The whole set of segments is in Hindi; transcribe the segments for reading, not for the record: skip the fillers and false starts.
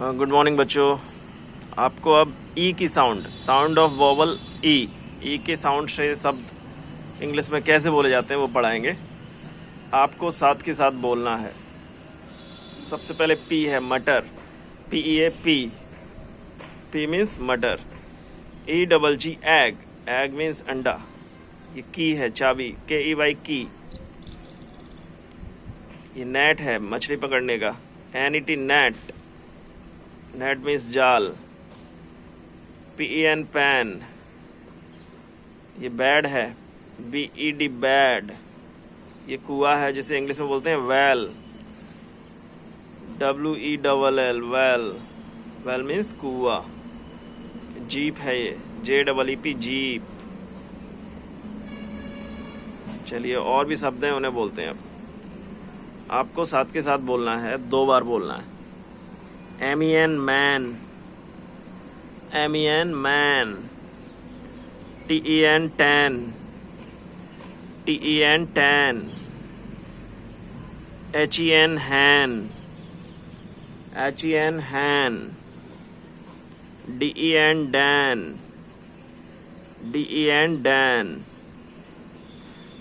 गुड मॉर्निंग बच्चों। आपको अब ई की साउंड ऑफ वोवल ई के साउंड से शब्द इंग्लिश में कैसे बोले जाते हैं वो पढ़ाएंगे। आपको साथ के साथ बोलना है। सबसे पहले पी है मटर, पी मीन्स मटर। ई डबल जी एग मीन्स अंडा। ये की है चाबी, KEY की। ये नेट है मछली पकड़ने का, NET नेट मीन्स जाल। PEN pan. ये बैड है, BED बैड। ये कुआ है जिसे इंग्लिश में बोलते हैं वेल, WELL वेल मीन्स कुआ। जीप है ये, JEEP जीप। चलिए और भी शब्द हैं उन्हें बोलते हैं। अब आपको साथ के साथ बोलना है, 2 बार बोलना है। MEN men, TEN ten, HEN hen, DEN den,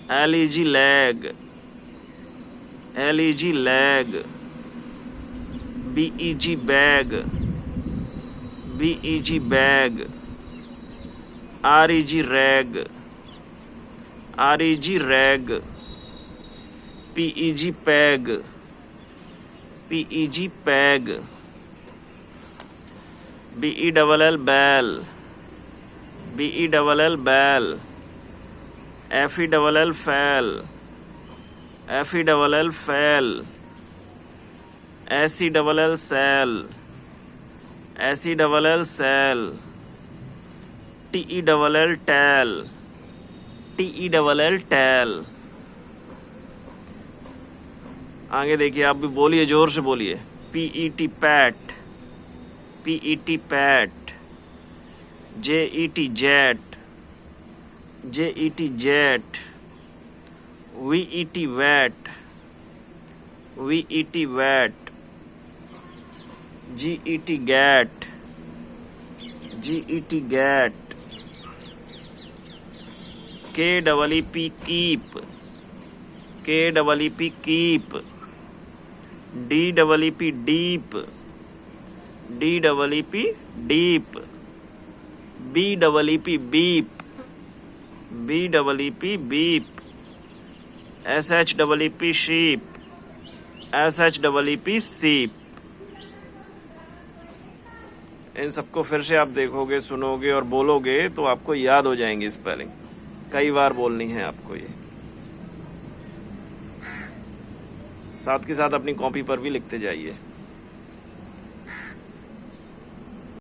LEG leg, BEG beg, REG reg, PEG peg, BELL bell, FELL fell, SELL sell, TELL tell. आगे देखिए, आप भी बोलिए, जोर से बोलिए। PET pet, JET jet, VET vet, GET get, KEEP keep, DEEP deep, BEEP beep, SHEEP sheep, seep. इन सबको फिर से आप देखोगे, सुनोगे और बोलोगे तो आपको याद हो जाएंगे स्पेलिंग। कई बार बोलनी है आपको ये। साथ के साथ अपनी कॉपी पर भी लिखते जाइए।